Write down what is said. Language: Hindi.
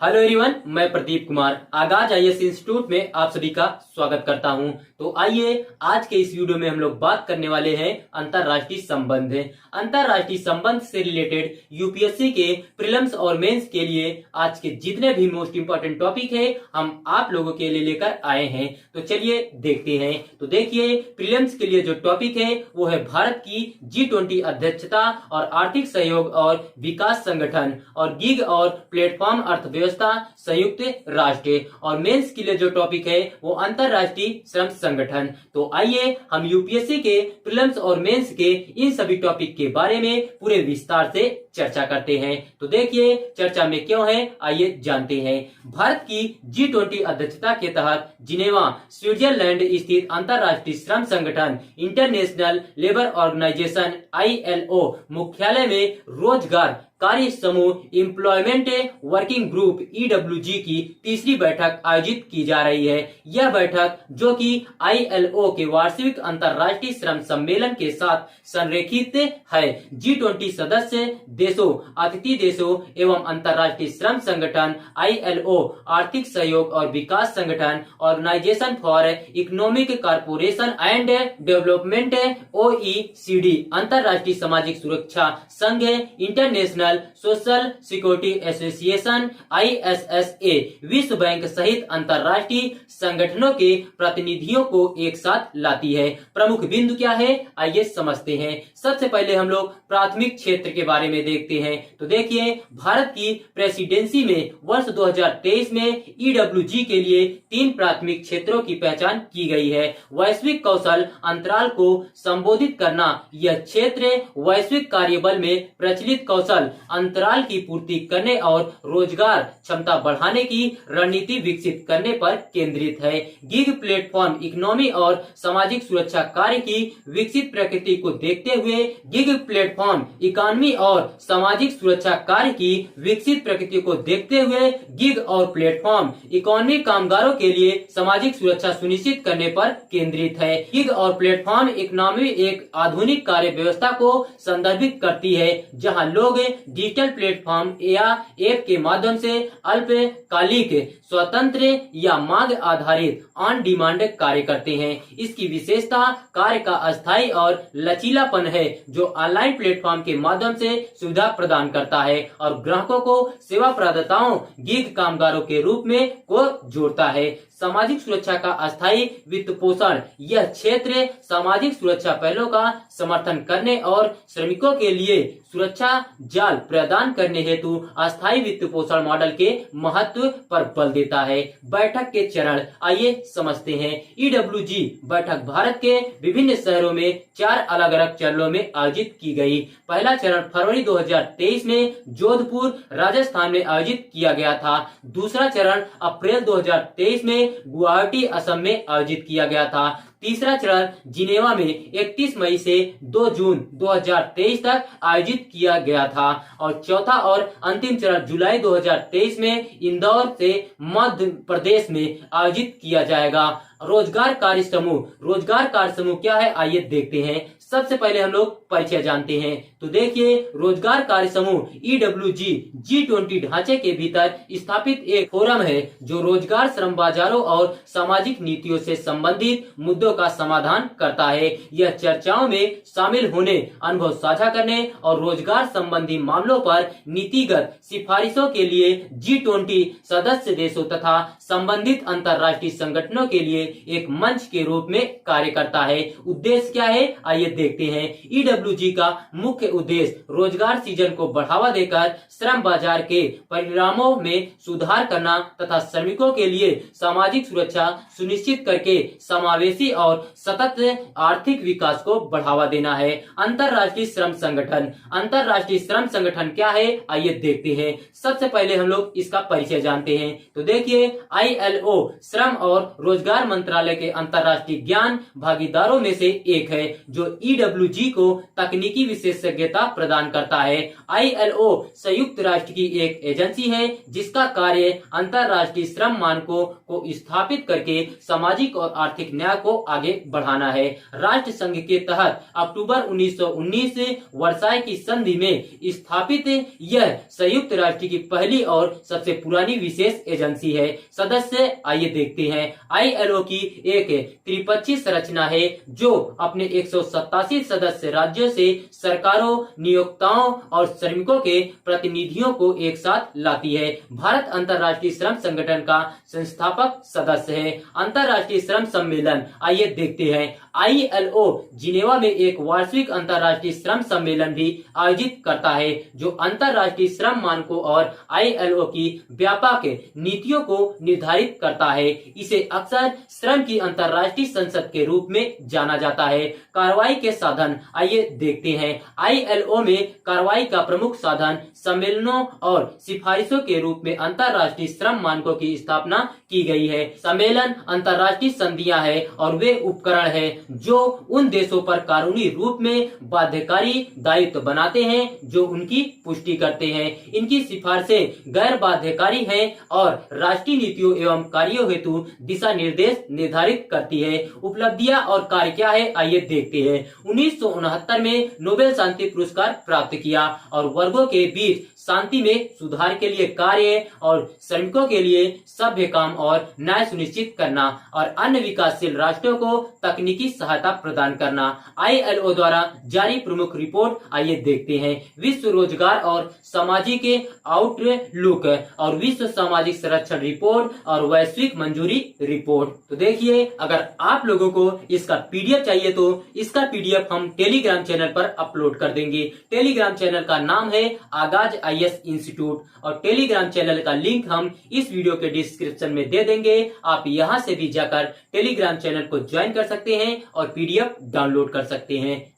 हेलो एवरीवन, मैं प्रदीप कुमार आगाज आईएएस इंस्टीट्यूट में आप सभी का स्वागत करता हूं। तो आइए आज के इस वीडियो में हम लोग बात करने वाले हैं अंतरराष्ट्रीय संबंध। अंतरराष्ट्रीय संबंध से रिलेटेड यूपीएससी के प्रीलिम्स और मेंस के लिए आज के जितने भी मोस्ट इंपोर्टेंट टॉपिक है हम आप लोगों के लिए लेकर आए हैं। तो चलिए देखते हैं। तो देखिए, प्रीलिम्स के लिए जो टॉपिक है वो है भारत की G20 अध्यक्षता और आर्थिक सहयोग और विकास संगठन, और गिग और प्लेटफॉर्म अर्थव्यवस्था संयुक्त राष्ट्र। और मेंस के लिए जो टॉपिक है वो अंतरराष्ट्रीय श्रम संगठन। तो आइए हम यूपीएससी के प्रीलिम्स और मेंस के इन सभी टॉपिक के बारे में पूरे विस्तार से चर्चा करते हैं। तो देखिए चर्चा में क्यों है, आइए जानते हैं। भारत की G20 अध्यक्षता के तहत जिनेवा स्विट्जरलैंड स्थित अंतरराष्ट्रीय श्रम संगठन इंटरनेशनल लेबर ऑर्गेनाइजेशन ILO मुख्यालय में रोजगार कार्य समूह एम्प्लॉयमेंट वर्किंग ग्रुप EWG की तीसरी बैठक आयोजित की जा रही है। यह बैठक जो कि ILO के वार्षिक अंतरराष्ट्रीय श्रम सम्मेलन के साथ संरेखित है। G20 सदस्य देशों, अतिथि देशों एवं अंतरराष्ट्रीय श्रम संगठन ILO, आर्थिक सहयोग और विकास संगठन organization for economic corporation and development OECD, अंतरराष्ट्रीय सामाजिक सुरक्षा संघ, international social security association ISSA, विश्व बैंक सहित अंतरराष्ट्रीय संगठनों के प्रतिनिधियों को एक साथ लाती है। प्रमुख बिंदु क्या है, आइए समझते हैं। सबसे पहले हम लोग प्राथमिक क्षेत्र के बारे में देखते हैं। तो देखिए, भारत की प्रेसिडेंसी में वर्ष 2023 में EWG के लिए 3 प्राथमिक क्षेत्रों की पहचान की गई है। वैश्विक कौशल अंतराल को संबोधित करना, यह क्षेत्र वैश्विक कार्यबल में प्रचलित कौशल अंतराल की पूर्ति करने और रोजगार क्षमता बढ़ाने की रणनीति विकसित करने पर केंद्रित है। गिग प्लेटफॉर्म इकोनॉमी और सामाजिक सुरक्षा कार्य की विकसित प्रकृति को देखते हुए गिग प्लेटफॉर्म इकोनॉमी और सामाजिक सुरक्षा कार्य की विकसित प्रकृति को देखते हुए गिग और प्लेटफॉर्म इकोनॉमी कामगारों के लिए सामाजिक सुरक्षा सुनिश्चित करने पर केंद्रित है। गिग और प्लेटफॉर्म इकोनॉमी एक आधुनिक कार्य व्यवस्था को संदर्भित करती है जहां लोग डिजिटल प्लेटफॉर्म या ऐप के माध्यम से अल्पकालिक, स्वतंत्र या मांग आधारित ऑन डिमांड कार्य करते हैं। इसकी विशेषता कार्य का अस्थायी और लचीलापन है जो ऑनलाइन प्लेटफॉर्म के माध्यम से सुविधा प्रदान करता है और ग्राहकों को सेवा प्रदाताओं गिग कामगारों के रूप में को जोड़ता है। सामाजिक सुरक्षा का अस्थायी वित्त पोषण, यह क्षेत्र सामाजिक सुरक्षा पहलों का समर्थन करने और श्रमिकों के लिए सुरक्षा जाल प्रदान करने हेतु अस्थायी वित्त पोषण मॉडल के महत्व पर बल देता है। बैठक के चरण आइए समझते हैं। EWG बैठक भारत के विभिन्न शहरों में 4 अलग अलग चरणों में आयोजित की गई। पहला चरण फरवरी 2023 में जोधपुर राजस्थान में आयोजित किया गया था। दूसरा चरण अप्रैल 2023 में गुवाहाटी असम में आयोजित किया गया था। तीसरा चरण जिनेवा में 31 मई से 2 जून 2023 तक आयोजित किया गया था और चौथा और अंतिम चरण जुलाई 2023 में इंदौर से मध्य प्रदेश में आयोजित किया जाएगा। रोजगार कार्य समूह, रोजगार कार्य समूह क्या है, आइए देखते हैं। सबसे पहले हम लोग परिचय जानते हैं। तो देखिए, रोजगार कार्य समूह EWG G20 ढांचे के भीतर स्थापित एक फोरम है जो रोजगार, श्रम बाजारों और सामाजिक नीतियों से संबंधित मुद्दों का समाधान करता है। यह चर्चाओं में शामिल होने, अनुभव साझा करने और रोजगार संबंधी मामलों पर नीतिगत सिफारिशों के लिए G20 सदस्य देशों तथा संबंधित अंतरराष्ट्रीय संगठनों के लिए एक मंच के रूप में कार्य करता है। उद्देश्य क्या है, आइए देखते हैं। EWG का मुख्य उद्देश्य रोजगार सृजन को बढ़ावा देकर श्रम बाजार के परिणामों में सुधार करना तथा श्रमिकों के लिए सामाजिक सुरक्षा सुनिश्चित करके समावेशी और सतत आर्थिक विकास को बढ़ावा देना है। अंतरराष्ट्रीय श्रम संगठन, अंतरराष्ट्रीय श्रम संगठन क्या है, आइए देखते हैं। सबसे पहले हम लोग इसका परिचय जानते हैं। तो देखिए, ILO श्रम और रोजगार मंत्रालय के अंतरराष्ट्रीय ज्ञान भागीदारों में से एक है जो EWG को तकनीकी विशेषज्ञता प्रदान करता है। ILO संयुक्त राष्ट्र की एक एजेंसी है जिसका कार्य अंतर्राष्ट्रीय श्रम मानकों को स्थापित करके सामाजिक और आर्थिक न्याय को आगे बढ़ाना है। राष्ट्र संघ के तहत अक्टूबर 1919 वर्साई की संधि में स्थापित यह संयुक्त राष्ट्र की पहली और सबसे पुरानी विशेष एजेंसी है। सदस्य आइए देखते हैं। ILO की एक त्रिपक्षीय संरचना है जो अपने 187 सदस्य राज्यों से सरकारों, नियोक्ताओं और श्रमिकों के प्रतिनिधियों को एक साथ लाती है। भारत अंतर्राष्ट्रीय श्रम संगठन का संस्थापक सदस्य है। अंतर्राष्ट्रीय श्रम सम्मेलन आइए देखते हैं। ILO जिनेवा में एक वार्षिक अंतर्राष्ट्रीय श्रम सम्मेलन भी आयोजित करता है जो अंतर्राष्ट्रीय श्रम मानकों और ILO की व्यापक नीतियों को निर्धारित करता है। इसे अक्सर श्रम की अंतर्राष्ट्रीय संसद के रूप में जाना जाता है। कार्रवाई के साधन आइए देखते हैं। ILO में कार्रवाई का प्रमुख साधन सम्मेलनों और सिफारिशों के रूप में अंतर्राष्ट्रीय श्रम मानकों की स्थापना की गई है। सम्मेलन अंतर्राष्ट्रीय संधियां है और वे उपकरण है जो उन देशों पर कानूनी रूप में बाध्यकारी दायित्व बनाते हैं जो उनकी पुष्टि करते हैं। इनकी सिफारिशें गैर बाध्यकारी हैं और राष्ट्रीय नीतियों एवं कार्यों हेतु दिशा निर्देश निर्धारित करती है। उपलब्धियां और कार्य क्या है आइए देखते हैं। 1969 में नोबेल शांति पुरस्कार प्राप्त किया और वर्गों के बीच शांति में सुधार के लिए कार्य और श्रमिकों के लिए सभ्य काम और न्याय सुनिश्चित करना और अन्य विकासशील राष्ट्रों को तकनीकी सहायता प्रदान करना। ILO द्वारा जारी प्रमुख रिपोर्ट आइए देखते हैं। विश्व रोजगार और सामाजिक आउटलुक और विश्व सामाजिक संरक्षण रिपोर्ट और वैश्विक मंजूरी रिपोर्ट। तो देखिए, अगर आप लोगों को इसका PDF चाहिए तो इसका PDF हम टेलीग्राम चैनल पर अपलोड कर देंगे। टेलीग्राम चैनल का नाम है आगाज IS इंस्टीट्यूट और टेलीग्राम चैनल का लिंक हम इस वीडियो के डिस्क्रिप्शन में दे देंगे। आप यहां से भी जाकर टेलीग्राम चैनल को ज्वाइन कर सकते हैं और PDF डाउनलोड कर सकते हैं।